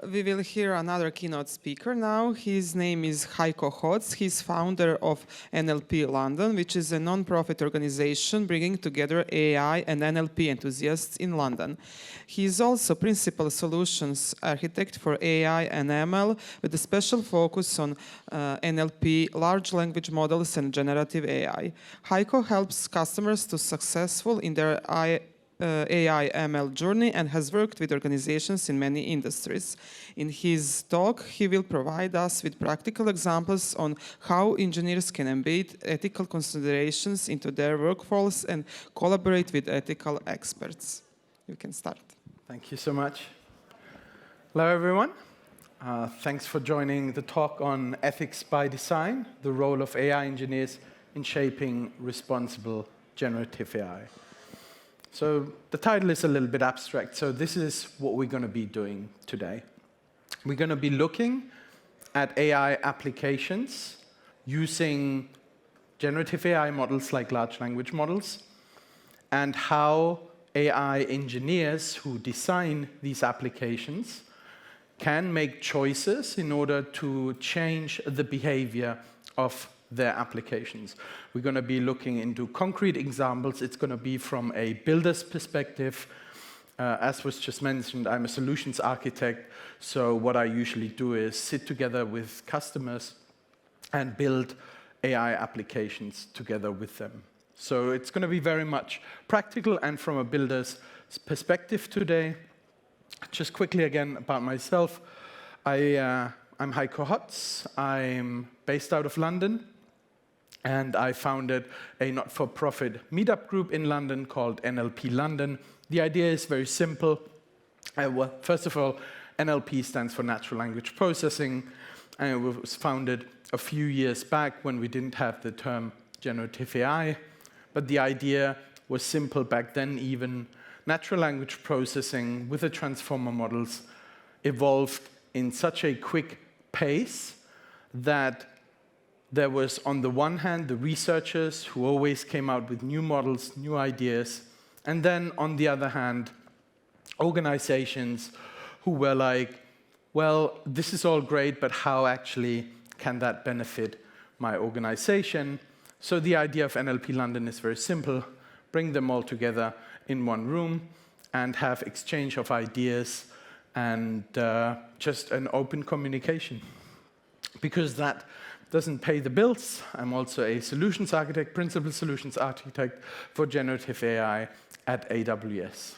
We will hear another keynote speaker now. His name is Heiko Hotz. He's founder of NLP London, which is a non-profit organization bringing together AI and NLP enthusiasts in London. He is also principal solutions architect for AI and ML with a special focus on NLP, large language models, and generative AI. Heiko helps customers to successful in their AI ML journey and has worked with organizations in many industries. In his talk, he will provide us with practical examples on how engineers can embed ethical considerations into their workflows and collaborate with ethical experts. You can start. Thank you so much. Hello, everyone. Thanks for joining the talk on ethics by design, the role of AI engineers in shaping responsible generative AI. So the title is a little bit abstract, so this is what we're going to be doing today. We're going to be looking at AI applications using generative AI models like large language models and how AI engineers who design these applications can make choices in order to change the behavior of their applications. We're going to be looking into concrete examples. It's going to be from a builder's perspective. As was just mentioned, I'm a solutions architect, so what I usually do is sit together with customers and build AI applications together with them. So it's going to be very much practical and from a builder's perspective today. Just quickly again about myself. I'm Heiko Hotz. I'm based out of London. And I founded a not-for-profit meetup group in London called NLP London. The idea is very simple. First of all, NLP stands for natural language processing, and it was founded a few years back when we didn't have the term generative AI. But the idea was simple back then even. Natural language processing with the transformer models evolved in such a quick pace that there was, on the one hand, the researchers who always came out with new models, new ideas, and then, on the other hand, organizations who were like, well, this is all great, but how actually can that benefit my organization? So the idea of NLP London is very simple. Bring them all together in one room and have exchange of ideas and just an open communication. Because that doesn't pay the bills. I'm also a solutions architect, principal solutions architect for generative AI at AWS.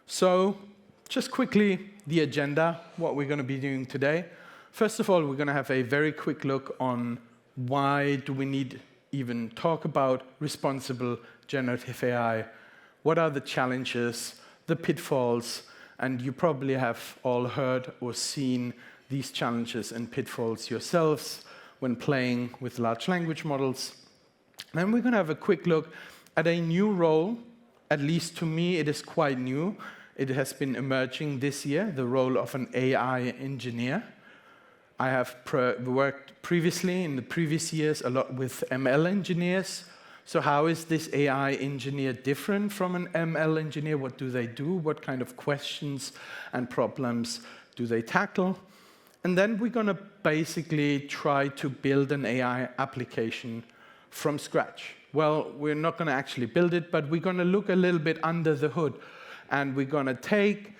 So just quickly, the agenda, what we're going to be doing today. First of all, we're going to have a very quick look on why do we need even talk about responsible generative AI. What are the challenges, the pitfalls, and you probably have all heard or seen these challenges and pitfalls yourselves when playing with large language models. Then we're going to have a quick look at a new role. At least to me, it is quite new. It has been emerging this year, the role of an AI engineer. I have worked previously, in the previous years, a lot with ML engineers. So how is this AI engineer different from an ML engineer? What do they do? What kind of questions and problems do they tackle? And then we're going to basically try to build an AI application from scratch. Well, we're not going to actually build it, but we're going to look a little bit under the hood. And we're going to take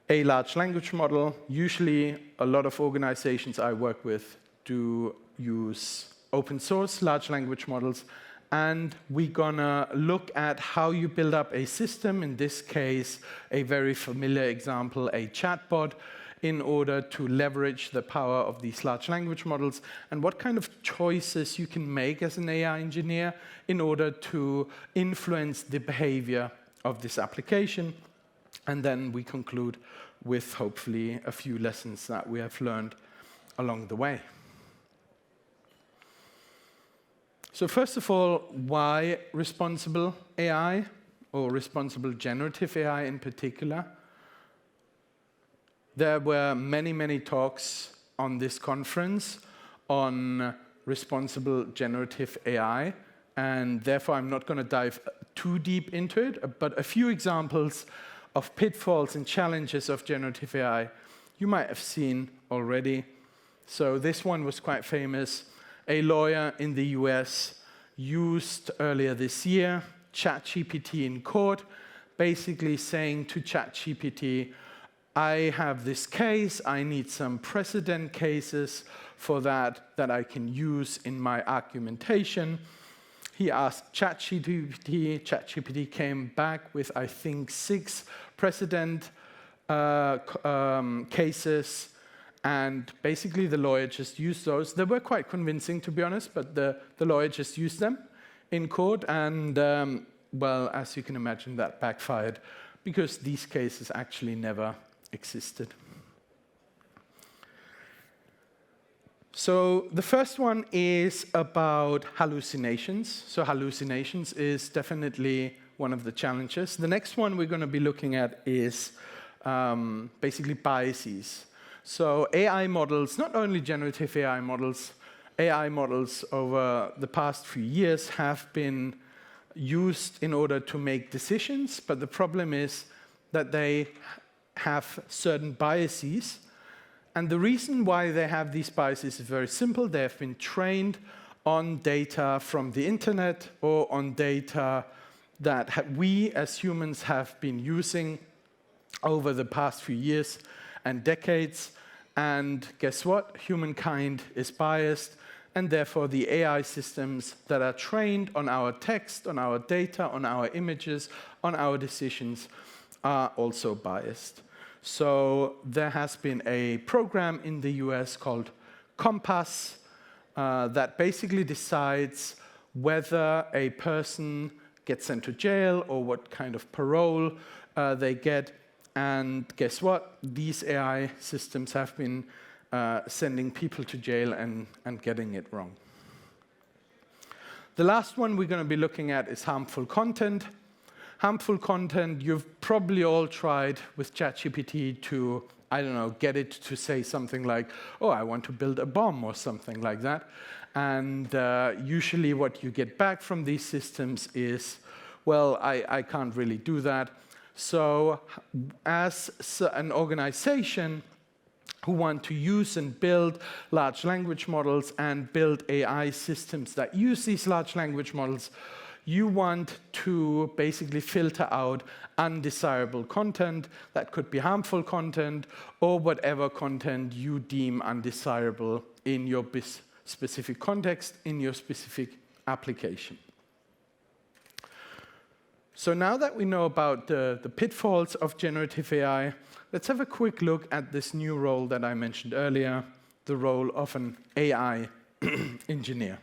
a large language model. Usually, a lot of organizations I work with do use open source large language models. And we're going to look at how you build up a system, in this case, a very familiar example, a chatbot, in order to leverage the power of these large language models, and what kind of choices you can make as an AI engineer in order to influence the behavior of this application. And then we conclude with, hopefully, a few lessons that we have learned along the way. So first of all, why responsible AI, or responsible generative AI in particular? There were many, many talks on this conference on responsible generative AI, and therefore I'm not going to dive too deep into it, but a few examples of pitfalls and challenges of generative AI you might have seen already. So this one was quite famous. A lawyer in the US used earlier this year ChatGPT in court, basically saying to ChatGPT, I have this case, I need some precedent cases for that I can use in my argumentation. He asked ChatGPT. ChatGPT came back with, I think, 6 precedent cases, and basically the lawyer just used those. They were quite convincing, to be honest, but the lawyer just used them in court, and well, as you can imagine, that backfired, because these cases actually never existed. So the first one is about hallucinations. So hallucinations is definitely one of the challenges. The next one we're going to be looking at is basically biases. So AI models, not only generative AI models over the past few years have been used in order to make decisions, but the problem is that they have certain biases. And the reason why they have these biases is very simple. They have been trained on data from the internet or on data that we as humans have been using over the past few years and decades. And guess what? Humankind is biased, and therefore the AI systems that are trained on our text, on our data, on our images, on our decisions are also biased. So there has been a program in the US called Compass that basically decides whether a person gets sent to jail or what kind of parole they get. And guess what? These AI systems have been sending people to jail and getting it wrong. The last one we're going to be looking at is harmful content. Harmful content, you've probably all tried with ChatGPT to, I don't know, get it to say something like, oh, I want to build a bomb or something like that. And usually what you get back from these systems is, well, I can't really do that. So as an organization who want to use and build large language models and build AI systems that use these large language models, you want to basically filter out undesirable content. That could be harmful content or whatever content you deem undesirable in your specific context, in your specific application. So now that we know about the pitfalls of generative AI, let's have a quick look at this new role that I mentioned earlier, the role of an AI engineer.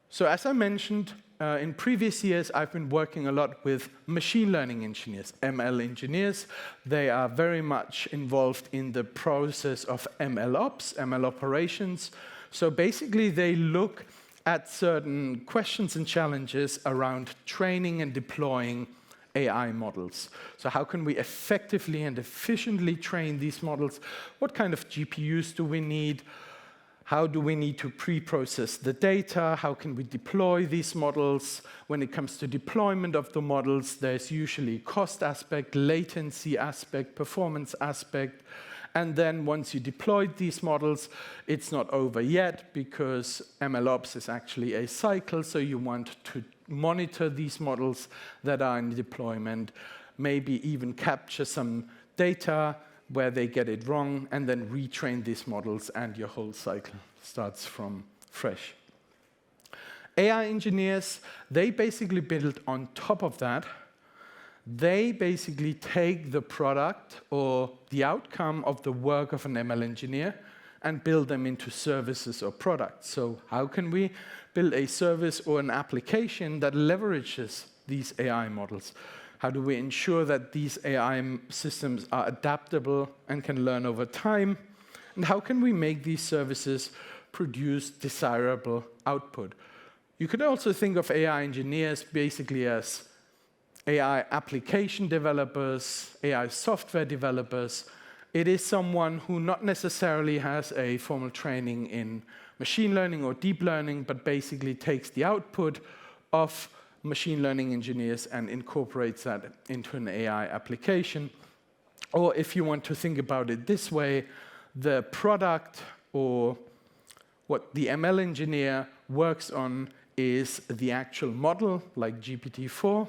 So as I mentioned, in previous years, I've been working a lot with machine learning engineers, ML engineers. They are very much involved in the process of ML ops, ML operations. So basically, they look at certain questions and challenges around training and deploying AI models. So how can we effectively and efficiently train these models? What kind of GPUs do we need? How do we need to pre-process the data? How can we deploy these models? When it comes to deployment of the models, there's usually cost aspect, latency aspect, performance aspect. And then once you deployed these models, it's not over yet because MLOps is actually a cycle. So you want to monitor these models that are in deployment, maybe even capture some data where they get it wrong, and then retrain these models, and your whole cycle starts from fresh. AI engineers, they basically build on top of that. They basically take the product or the outcome of the work of an ML engineer and build them into services or products. So how can we build a service or an application that leverages these AI models? How do we ensure that these AI systems are adaptable and can learn over time? And how can we make these services produce desirable output? You could also think of AI engineers basically as AI application developers, AI software developers. It is someone who not necessarily has a formal training in machine learning or deep learning, but basically takes the output of machine learning engineers and incorporates that into an AI application. Or if you want to think about it this way, the product or what the ML engineer works on is the actual model, like GPT-4,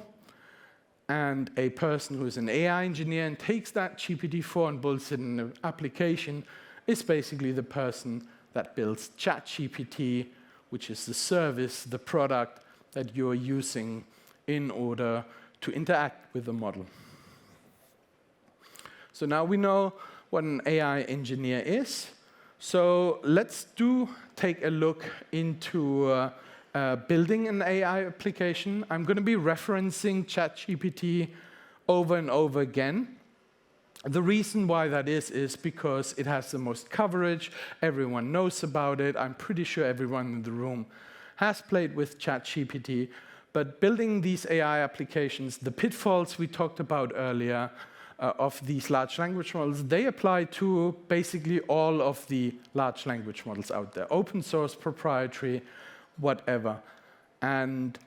and a person who's an AI engineer and takes that GPT-4 and builds it in an application is basically the person that builds ChatGPT, which is the service, the product that you're using in order to interact with the model. So now we know what an AI engineer is. So let's take a look into building an AI application. I'm going to be referencing ChatGPT over and over again. The reason why that is because it has the most coverage. Everyone knows about it. I'm pretty sure everyone in the room has played with ChatGPT. But building these AI applications, the pitfalls we talked about earlier of these large language models, they apply to basically all of the large language models out there, open source, proprietary, whatever. And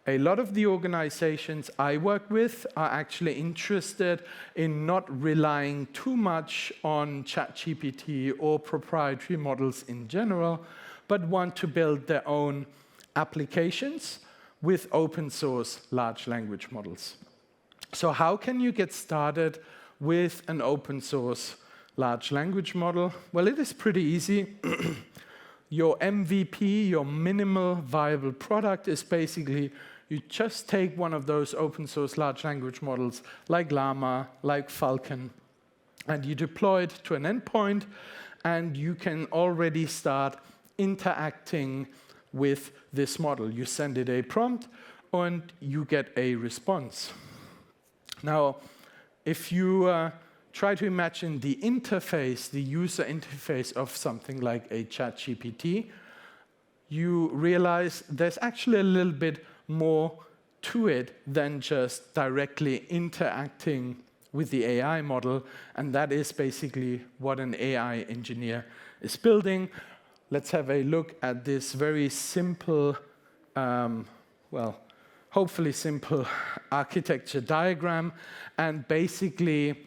a lot of the organizations I work with are actually interested in not relying too much on ChatGPT or proprietary models in general, but want to build their own applications with open source large language models. So how can you get started with an open source large language model? Well, it is pretty easy. Your MVP, your minimal viable product, is basically you just take one of those open source large language models like Llama, like Falcon, and you deploy it to an endpoint, and you can already start interacting with this model. You send it a prompt, and you get a response. Now, if you try to imagine the interface, the user interface of something like a ChatGPT, you realize there's actually a little bit more to it than just directly interacting with the AI model, and that is basically what an AI engineer is building. Let's have a look at this very simple, hopefully simple architecture diagram, and basically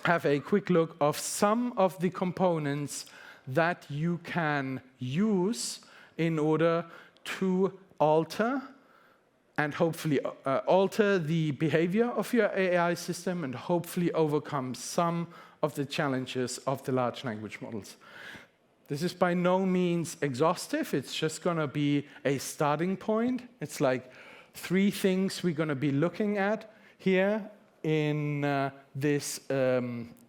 have a quick look of some of the components that you can use in order to alter and hopefully alter the behavior of your AI system and hopefully overcome some of the challenges of the large language models. This is by no means exhaustive. It's just going to be a starting point. It's like 3 things we're going to be looking at here in this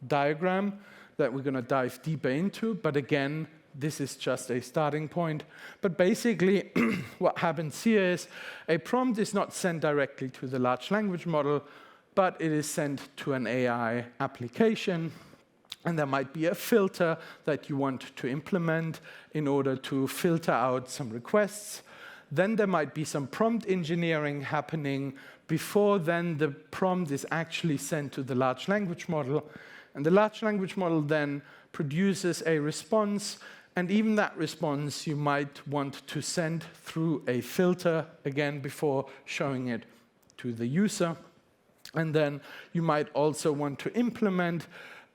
diagram that we're going to dive deeper into. But again, this is just a starting point. But basically, what happens here is a prompt is not sent directly to the large language model, but it is sent to an AI application. And there might be a filter that you want to implement in order to filter out some requests. Then there might be some prompt engineering happening before then the prompt is actually sent to the large language model. And the large language model then produces a response. And even that response you might want to send through a filter again before showing it to the user. And then you might also want to implement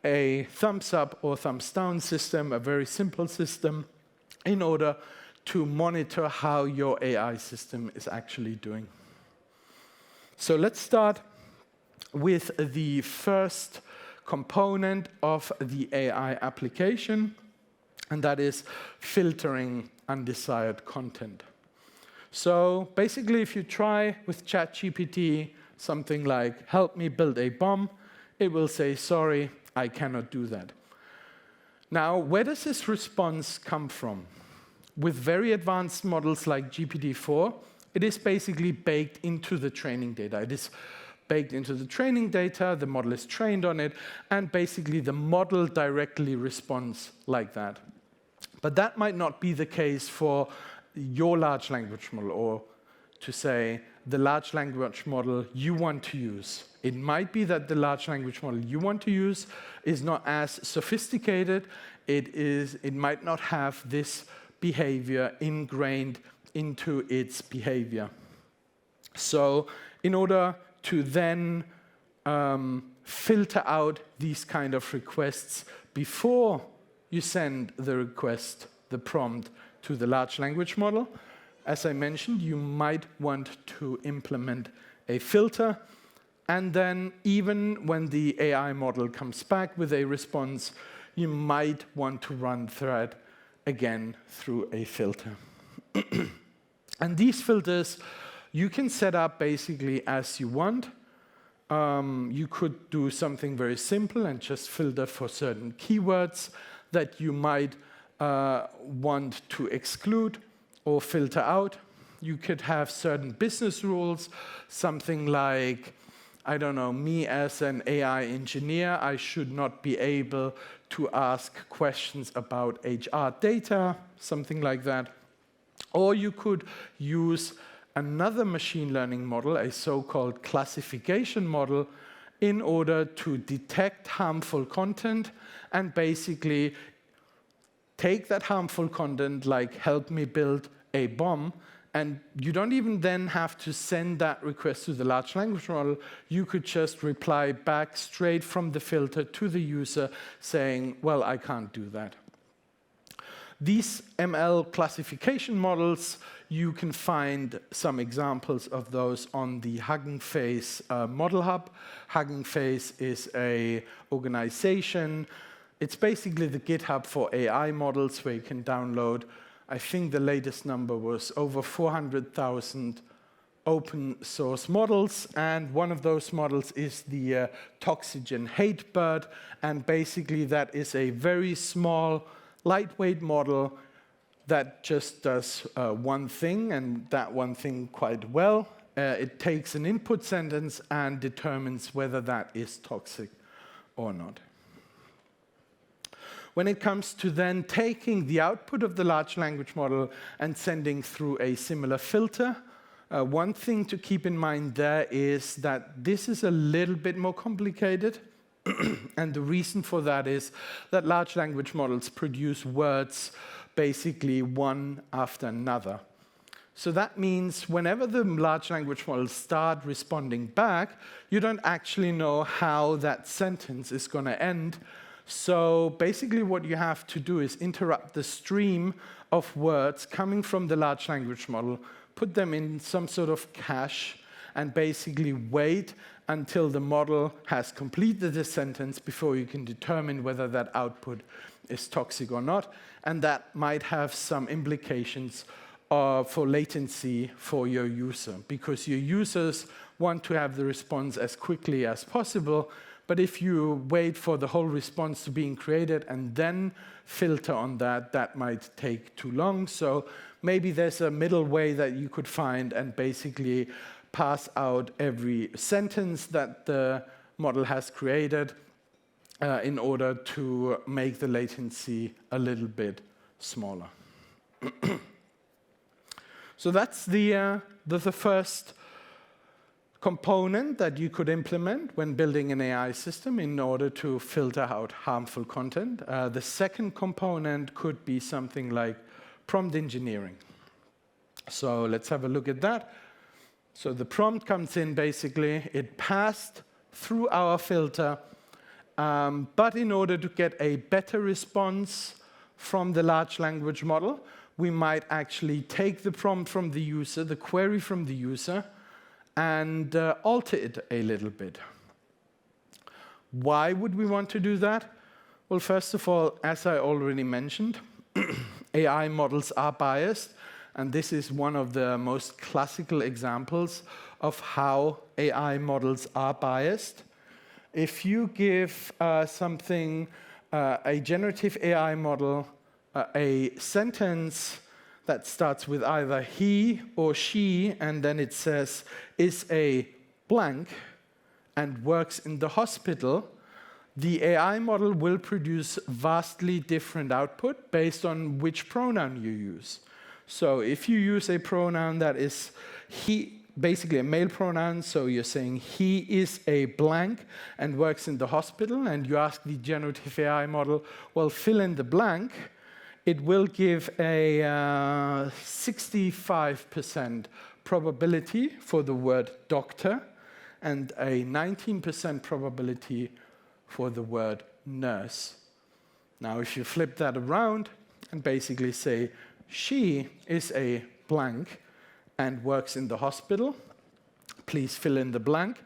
a thumbs up or thumbs down system, a very simple system, in order to monitor how your AI system is actually doing. So let's start with the first component of the AI application, and that is filtering undesired content. So basically, if you try with ChatGPT something like, help me build a bomb, it will say, sorry, I cannot do that. Now, where does this response come from? With very advanced models like GPT-4, it is basically baked into the training data. It is baked into the training data, the model is trained on it, and basically the model directly responds like that. But that might not be the case for your large language model, or to say the large language model you want to use. It might be that the large language model you want to use is not as sophisticated. It might not have this behavior ingrained into its behavior. So in order to then filter out these kind of requests before you send the request, the prompt, to the large language model, as I mentioned, you might want to implement a filter. And then even when the AI model comes back with a response, you might want to run thread again through a filter. And these filters you can set up basically as you want. You could do something very simple and just filter for certain keywords that you might want to exclude or filter out. You could have certain business rules, something like, I don't know, me as an AI engineer, I should not be able to ask questions about HR data, something like that. Or you could use another machine learning model, a so-called classification model, in order to detect harmful content and basically take that harmful content, like help me build a bomb, and you don't even then have to send that request to the large language model. You could just reply back straight from the filter to the user saying, well, I can't do that. These ML classification models, you can find some examples of those on the Hugging Face Model Hub. Hugging Face is an organization. It's basically the GitHub for AI models where you can download, I think the latest number was over 400,000 open source models, and one of those models is the Toxigen hate bird, and basically that is a very small, lightweight model that just does one thing, and that one thing quite well. It takes an input sentence and determines whether that is toxic or not. When it comes to then taking the output of the large language model and sending through a similar filter, one thing to keep in mind there is that this is a little bit more complicated. And the reason for that is that large language models produce words basically one after another. So that means whenever the large language models start responding back, you don't actually know how that sentence is going to end. So basically what you have to do is interrupt the stream of words coming from the large language model, put them in some sort of cache, and basically wait until the model has completed the sentence before you can determine whether that output is toxic or not. And that might have some implications for latency for your user, because your users want to have the response as quickly as possible. But if you wait for the whole response to being created and then filter on that, that might take too long. So maybe there's a middle way that you could find and basically pass out every sentence that the model has created in order to make the latency a little bit smaller. So that's the first component that you could implement when building an AI system in order to filter out harmful content. The second component could be something like prompt engineering. So let's have a look at that. So the prompt comes in, basically, it passed through our filter, but in order to get a better response from the large language model, we might actually take the prompt from the user, the query from the user, and alter it a little bit. Why would we want to do that? Well, first of all, as I already mentioned, AI models are biased, and this is one of the most classical examples of how AI models are biased. If you give a generative AI model, a sentence that starts with either he or she, and then it says, is a blank, and works in the hospital, the AI model will produce vastly different output based on which pronoun you use. So if you use a pronoun that is he, basically a male pronoun, so you're saying he is a blank and works in the hospital, and you ask the generative AI model, well, fill in the blank, it will give a 65% probability for the word doctor and a 19% probability for the word nurse. Now, if you flip that around and basically say, she is a blank and works in the hospital, please fill in the blank,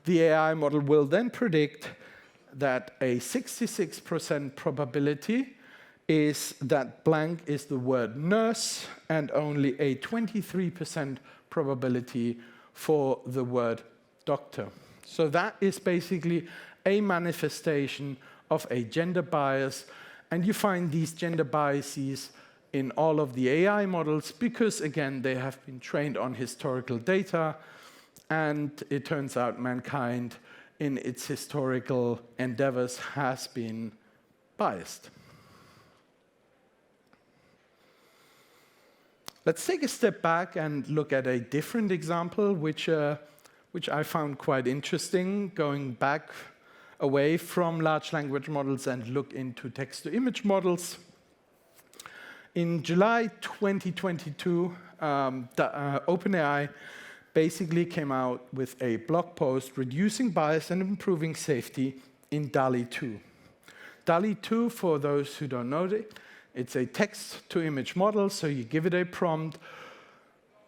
the AI model will then predict that a 66% probability is that blank is the word nurse and only a 23% probability for the word doctor. So that is basically a manifestation of a gender bias, and you find these gender biases in all of the AI models because, again, they have been trained on historical data, and it turns out mankind in its historical endeavors has been biased. Let's take a step back and look at a different example, which I found quite interesting, going back away from large language models and look into text-to-image models. In July 2022, OpenAI basically came out with a blog post reducing bias and improving safety in DALL-E 2. DALL-E 2, for those who don't know it, it's a text-to-image model, so you give it a prompt,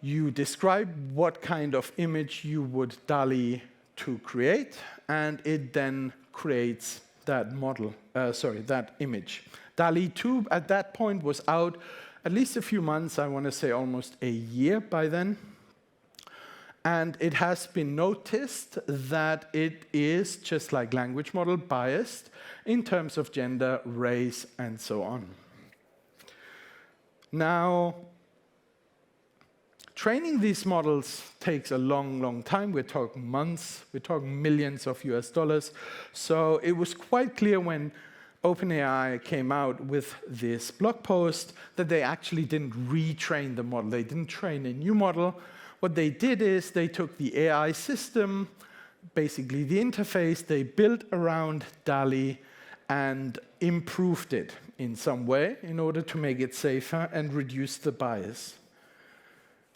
you describe what kind of image you would DALL-E to create, and it then creates that model, that image. DALL-E 2 at that point was out at least a few months, I want to say almost a year by then. And it has been noticed that it is, just like language model, biased in terms of gender, race, and so on. Now, training these models takes a long, long time. We're talking months. We're talking millions of US dollars. So it was quite clear when OpenAI came out with this blog post that they actually didn't retrain the model. They didn't train a new model. What they did is they took the AI system, basically the interface they built around DALL-E, and improved it in some way in order to make it safer and reduce the bias.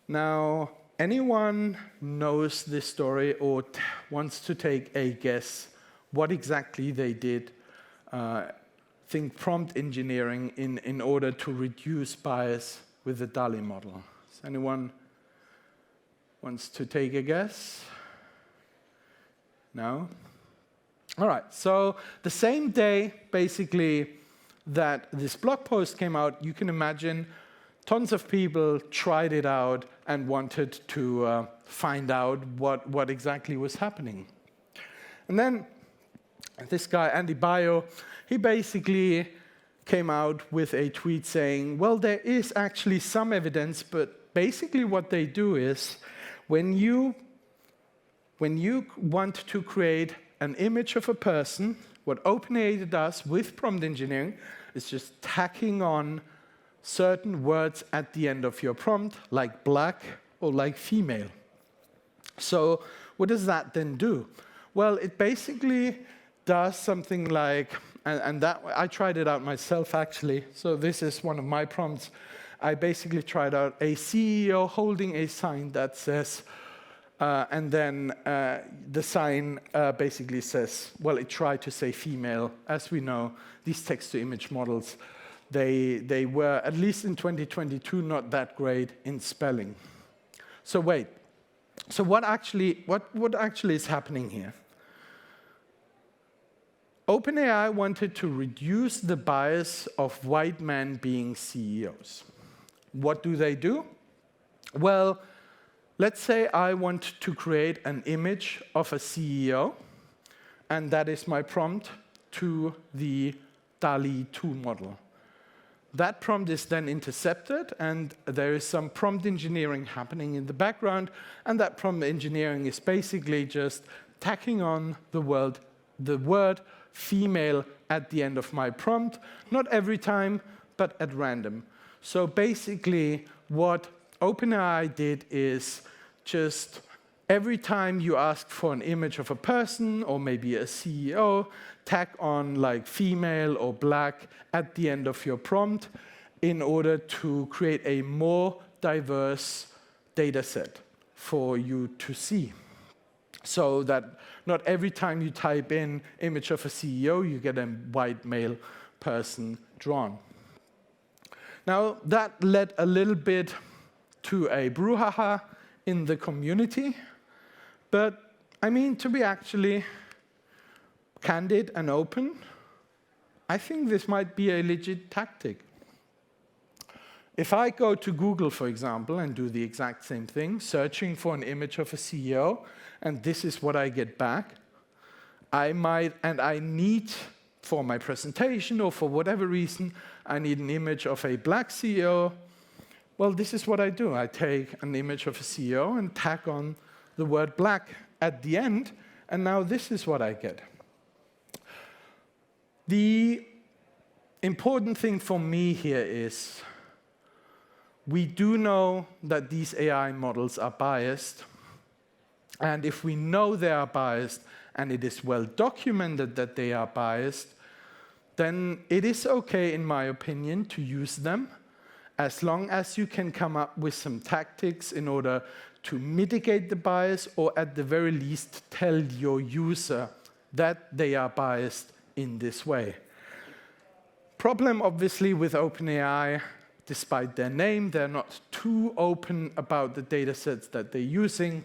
Now, anyone knows this story or wants to take a guess what exactly they did, think prompt engineering in order to reduce bias with the DALL-E model? Does anyone wants to take a guess? No? All right, so the same day, basically, that this blog post came out, you can imagine tons of people tried it out and wanted to find out what exactly was happening. And then this guy, Andy Bio, he basically came out with a tweet saying, well, there is actually some evidence, but basically what they do is when you want to create an image of a person, what OpenAI does with prompt engineering is just tacking on certain words at the end of your prompt, like black or like female. So what does that then do? Well, it basically does something like, and that I tried it out myself actually, so this is one of my prompts. I basically tried out a CEO holding a sign that says, and then the sign basically says, well, it tried to say female. As we know, these text-to-image models, they were, at least in 2022, not that great in spelling. So wait, so what actually is happening here? OpenAI wanted to reduce the bias of white men being CEOs. What do? Well, let's say I want to create an image of a CEO, and that is my prompt to the DALL-E 2 model. That prompt is then intercepted, and there is some prompt engineering happening in the background, and that prompt engineering is basically just tacking on the word female at the end of my prompt, not every time, but at random. So basically, what OpenAI did is just every time you ask for an image of a person or maybe a CEO, tack on like female or black at the end of your prompt, in order to create a more diverse data set for you to see. So that not every time you type in image of a CEO, you get a white male person drawn. Now, that led a little bit to a brouhaha in the community. But, I mean, to be actually candid and open, I think this might be a legit tactic. If I go to Google, for example, and do the exact same thing, searching for an image of a CEO, and this is what I get back, I need, for my presentation or for whatever reason, I need an image of a black CEO. Well, this is what I do. I take an image of a CEO and tack on the word black at the end, and now this is what I get. The important thing for me here is we do know that these AI models are biased, and if we know they are biased and it is well documented that they are biased, then it is okay, in my opinion, to use them as long as you can come up with some tactics in order to mitigate the bias, or at the very least tell your user that they are biased in this way. Problem, obviously, with OpenAI, despite their name, they're not too open about the data sets that they're using.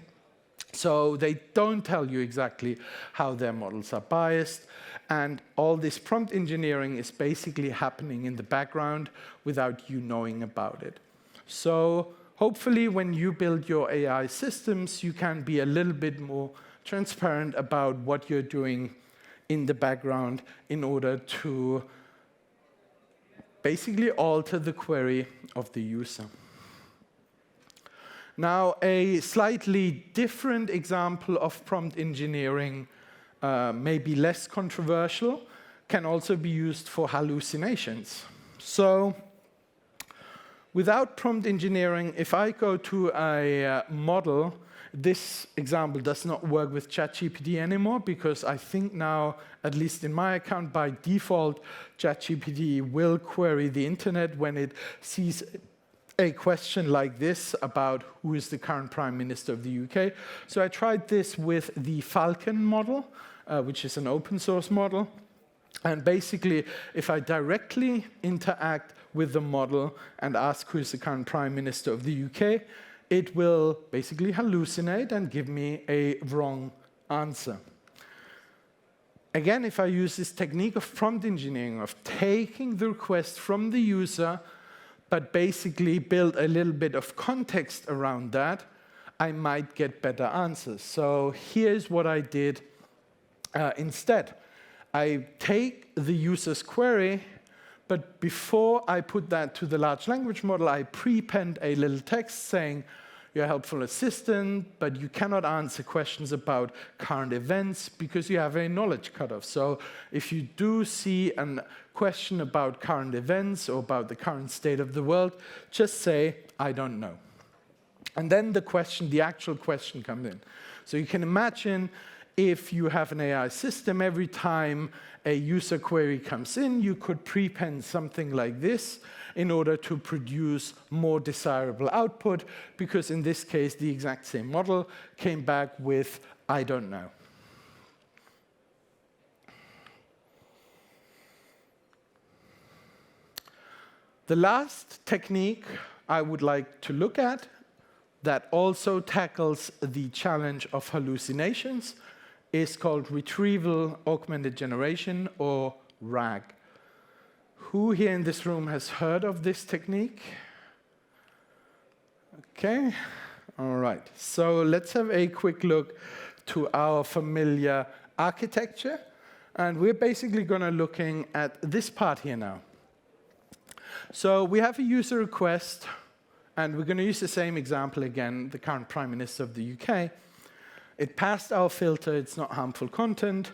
So they don't tell you exactly how their models are biased. And all this prompt engineering is basically happening in the background without you knowing about it. So hopefully when you build your AI systems, you can be a little bit more transparent about what you're doing in the background in order to basically alter the query of the user. Now, a slightly different example of prompt engineering, maybe less controversial, can also be used for hallucinations. So, without prompt engineering, if I go to a model, this example does not work with ChatGPT anymore, because I think now, at least in my account, by default, ChatGPT will query the internet when it sees a question like this about who is the current Prime Minister of the UK. So I tried this with the Falcon model, which is an open source model. And basically, if I directly interact with the model and ask who is the current Prime Minister of the UK, it will basically hallucinate and give me a wrong answer. Again, if I use this technique of prompt engineering, of taking the request from the user, but basically build a little bit of context around that, I might get better answers. So here's what I did instead. I take the user's query, but before I put that to the large language model, I prepend a little text saying, you're a helpful assistant, but you cannot answer questions about current events because you have a knowledge cutoff. So if you do see a question about current events or about the current state of the world, just say, I don't know. And then the actual question comes in. So you can imagine if you have an AI system, every time a user query comes in, you could prepend something like this in order to produce more desirable output, because in this case, the exact same model came back with, I don't know. The last technique I would like to look at that also tackles the challenge of hallucinations is called retrieval augmented generation, or RAG. Who here in this room has heard of this technique? Okay, all right. So let's have a quick look to our familiar architecture. And we're basically going to looking at this part here now. So we have a user request, and we're going to use the same example again, the current Prime Minister of the UK. It passed our filter, it's not harmful content,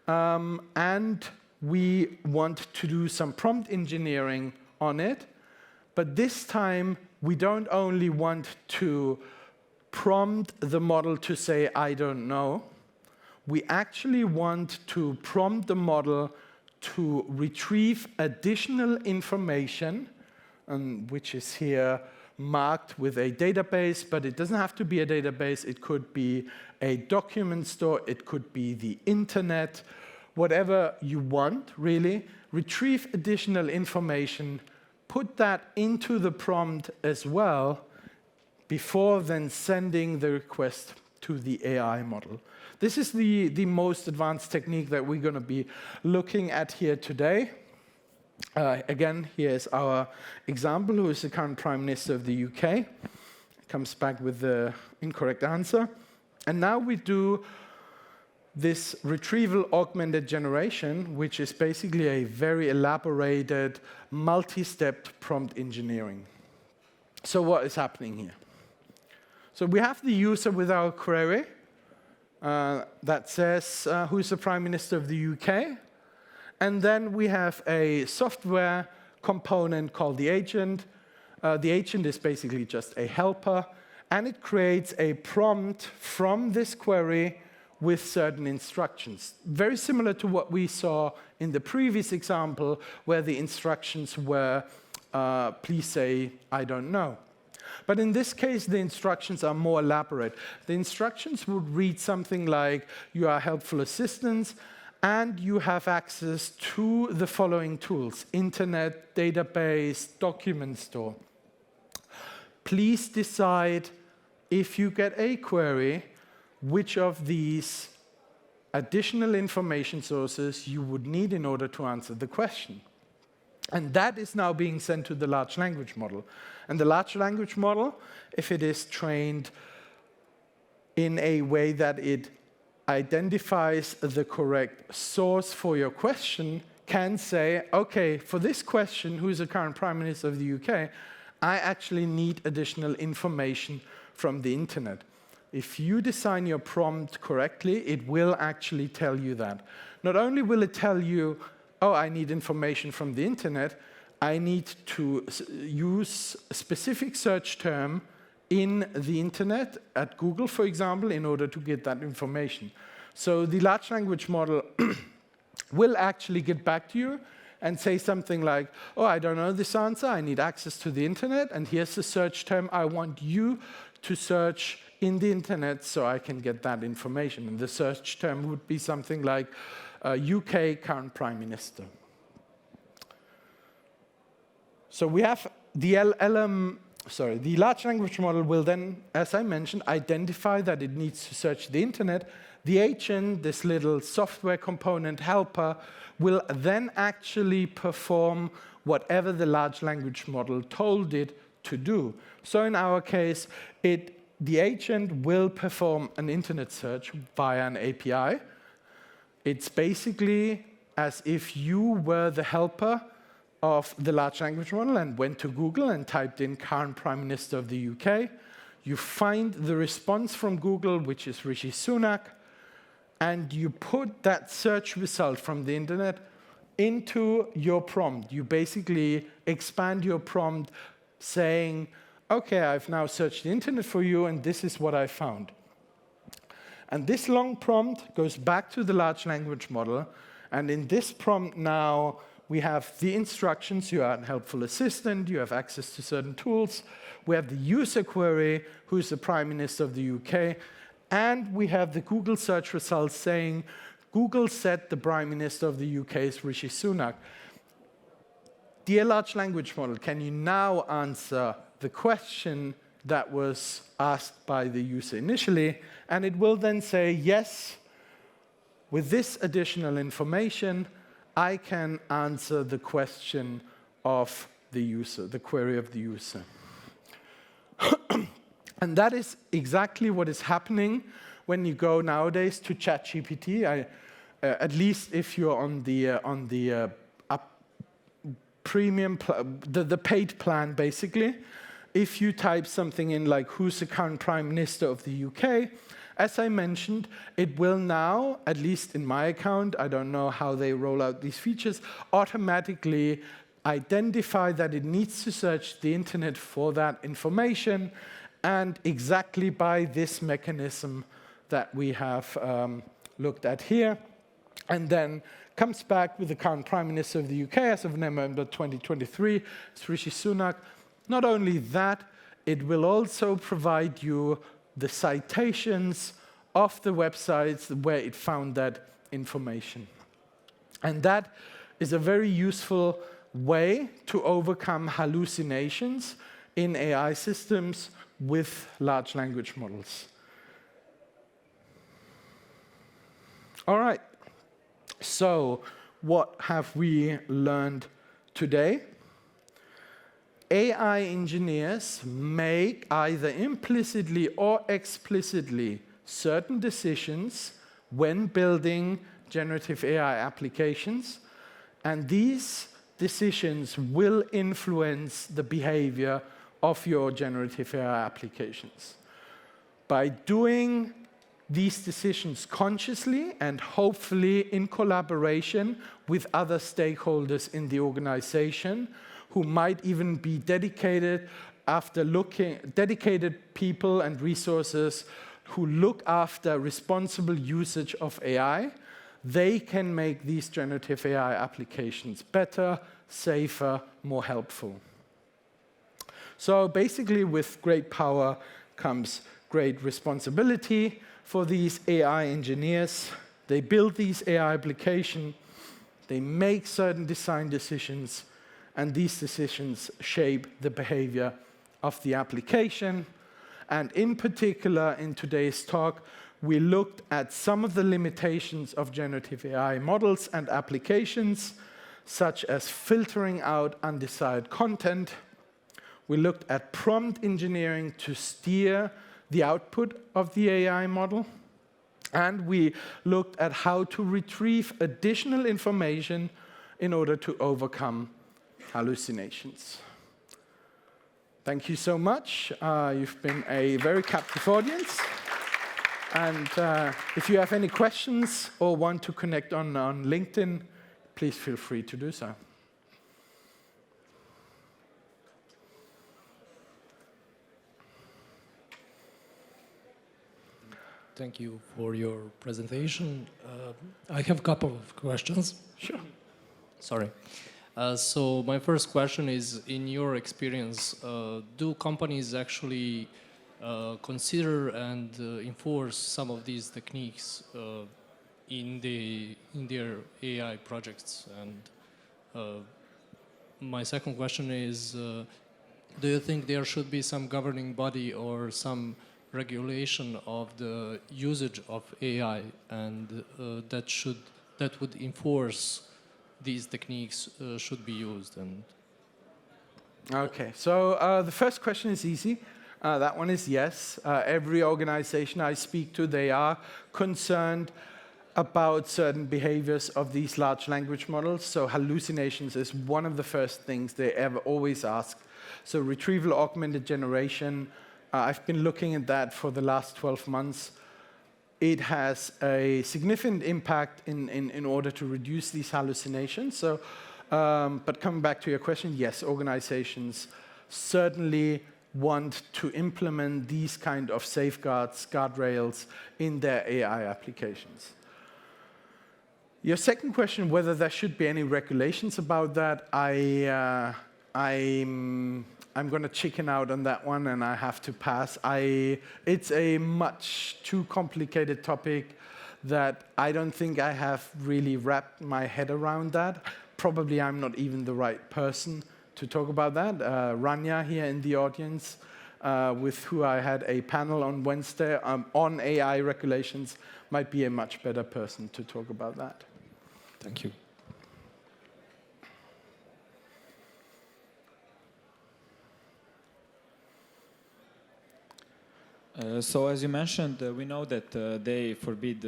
and we want to do some prompt engineering on it, but this time we don't only want to prompt the model to say, I don't know. We actually want to prompt the model to retrieve additional information which is here marked with a database, but it doesn't have to be a database. It could be a document store. It could be the internet, whatever you want, really. Retrieve additional information, put that into the prompt as well, before then sending the request to the AI model. This is the most advanced technique that we're going to be looking at here today. Again, here's our example, who is the current Prime Minister of the UK. Comes back with the incorrect answer. And now we do this retrieval augmented generation, which is basically a very elaborated, multi-stepped prompt engineering. So what is happening here? So we have the user with our query that says, who is the Prime Minister of the UK? And then we have a software component called the agent. The agent is basically just a helper, and it creates a prompt from this query with certain instructions. Very similar to what we saw in the previous example, where the instructions were, please say, I don't know. But in this case, the instructions are more elaborate. The instructions would read something like, you are helpful assistants, and you have access to the following tools: internet, database, document store. Please decide, if you get a query, which of these additional information sources you would need in order to answer the question. And that is now being sent to the large language model. And the large language model, if it is trained in a way that it identifies the correct source for your question, can say, okay, for this question, who is the current Prime Minister of the UK, I actually need additional information from the internet. If you design your prompt correctly, it will actually tell you that. Not only will it tell you, oh, I need information from the internet, I need to use a specific search term in the internet, at Google, for example, in order to get that information. So the large language model will actually get back to you and say something like, oh, I don't know this answer, I need access to the internet, and here's the search term I want you to search in the internet so I can get that information. And the search term would be something like UK current Prime Minister. So we have the the large language model will then, as I mentioned, identify that it needs to search the internet. The agent, this little software component helper, will then actually perform whatever the large language model told it to do. So in our case, the agent will perform an internet search via an API. It's basically as if you were the helper of the large language model and went to Google and typed in current Prime Minister of the UK. You find the response from Google, which is Rishi Sunak, and you put that search result from the internet into your prompt. You basically expand your prompt saying, okay, I've now searched the internet for you, and this is what I found. And this long prompt goes back to the large language model, and in this prompt now, we have the instructions, you are a helpful assistant, you have access to certain tools, we have the user query, who is the Prime Minister of the UK, and we have the Google search results saying, Google said the Prime Minister of the UK is Rishi Sunak. Dear large language model, can you now answer the question that was asked by the user initially? And it will then say, yes, with this additional information, I can answer the question of the user, the query of the user. And that is exactly what is happening when you go nowadays to ChatGPT. At least if you're on the premium, the paid plan, basically. If you type something in like, who's the current Prime Minister of the UK, as I mentioned, it will now, at least in my account, I don't know how they roll out these features, automatically identify that it needs to search the internet for that information, and exactly by this mechanism that we have looked at here, and then comes back with the current Prime Minister of the UK as of November 2023, it's Rishi Sunak. Not only that, it will also provide you the citations of the websites where it found that information. And that is a very useful way to overcome hallucinations in AI systems with large language models. All right, so what have we learned today? AI engineers make either implicitly or explicitly certain decisions when building generative AI applications, and these decisions will influence the behavior of your generative AI applications. By doing these decisions consciously and hopefully in collaboration with other stakeholders in the organization who might even be dedicated people and resources who look after responsible usage of AI, they can make these generative AI applications better, safer, more helpful. So basically, with great power comes great responsibility for these AI engineers. They build these AI applications, they make certain design decisions, and these decisions shape the behavior of the application. And in particular, in today's talk, we looked at some of the limitations of generative AI models and applications, such as filtering out undesired content. We looked at prompt engineering to steer the output of the AI model. And we looked at how to retrieve additional information in order to overcome hallucinations. Thank you so much. You've been a very captive audience. And if you have any questions or want to connect on LinkedIn, please feel free to do so. Thank you for your presentation. I have a couple of questions. Sure. Sorry. So my first question is, in your experience, do companies actually consider and enforce some of these techniques in their AI projects? And my second question is, do you think there should be some governing body or some regulation of the usage of AI, and that would enforce these techniques should be used? And Okay, so the first question is easy. That one is yes. Every organization I speak to, they are concerned about certain behaviors of these large language models. So hallucinations is one of the first things they always ask. So retrieval augmented generation, I've been looking at that for the last 12 months. It has a significant impact in order to reduce these hallucinations. So, but coming back to your question, yes, organizations certainly want to implement these kind of safeguards, guardrails in their AI applications. Your second question, whether there should be any regulations about that, I'm going to chicken out on that one, and I have to pass. It's a much too complicated topic that I don't think I have really wrapped my head around that. Probably I'm not even the right person to talk about that. Rania here in the audience, with who I had a panel on Wednesday on AI regulations, might be a much better person to talk about that. thank you. So as you mentioned, we know that they forbid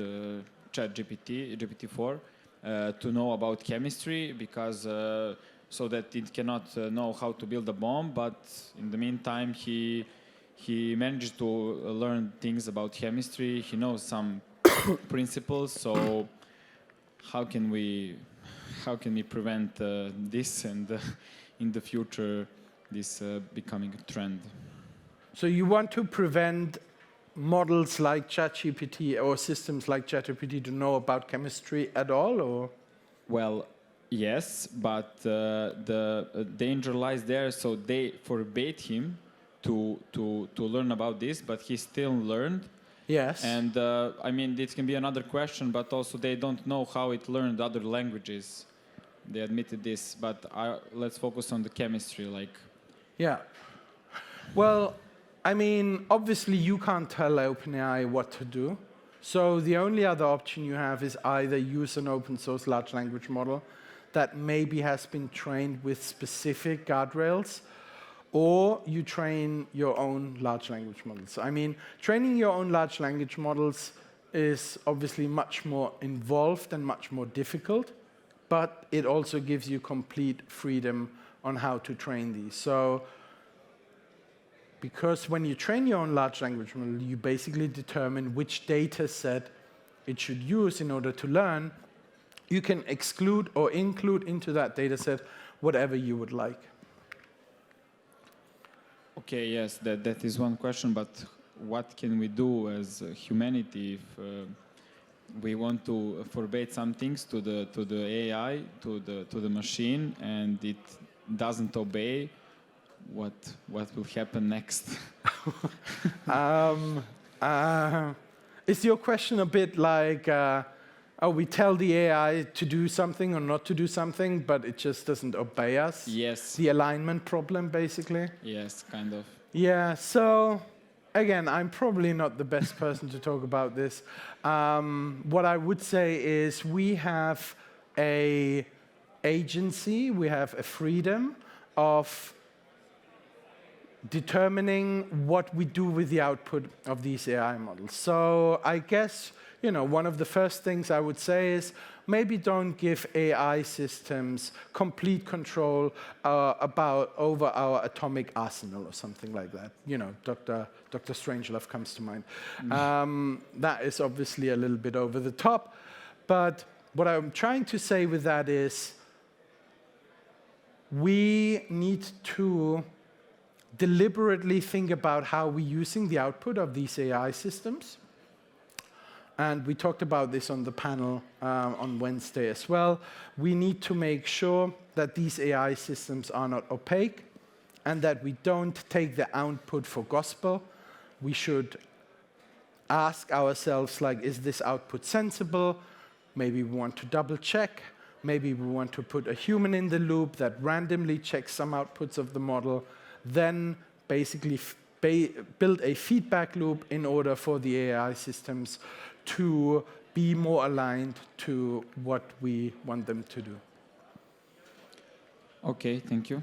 ChatGPT, GPT-4, to know about chemistry because so that it cannot know how to build a bomb. But in the meantime, he managed to learn things about chemistry. He knows some principles. So how can we prevent this and in the future this becoming a trend? So you want to prevent models like ChatGPT or systems like ChatGPT to know about chemistry at all, or? Well, yes, but the danger lies there. So they forbade him to learn about this, but he still learned. Yes. And I mean, this can be another question, but also they don't know how it learned other languages. They admitted this, but let's focus on the chemistry. Like, Yeah. Well, I mean, obviously you can't tell OpenAI what to do. So the only other option you have is either use an open source large language model that maybe has been trained with specific guardrails, or you train your own large language models. I mean, training your own large language models is obviously much more involved and much more difficult, but it also gives you complete freedom on how to train these. So, because when you train your own large language model, you basically determine which data set it should use in order to learn. You can exclude or include into that data set whatever you would like. okay, yes, that is one question, but what can we do as humanity if we want to forbade some things to the AI, to the machine, and it doesn't obey? What will happen next? Is your question a bit like, we tell the AI to do something or not to do something, but it just doesn't obey us? Yes. The alignment problem, basically? Yes, kind of. Yeah, so again, I'm probably not the best person to talk about this. What I would say is we have a agency, we have a freedom of determining what we do with the output of these AI models. So I guess, one of the first things I would say is maybe don't give AI systems complete control over our atomic arsenal or something like that. Dr. Strangelove comes to mind. That is obviously a little bit over the top, but what I'm trying to say with that is we need to deliberately think about how we're using the output of these AI systems. And we talked about this on the panel on Wednesday as well. We need to make sure that these AI systems are not opaque and that we don't take the output for gospel. We should ask ourselves, like, is this output sensible? Maybe we want to double check. Maybe we want to put a human in the loop that randomly checks some outputs of the model. Then basically build a feedback loop in order for the AI systems to be more aligned to what we want them to do. Okay, thank you.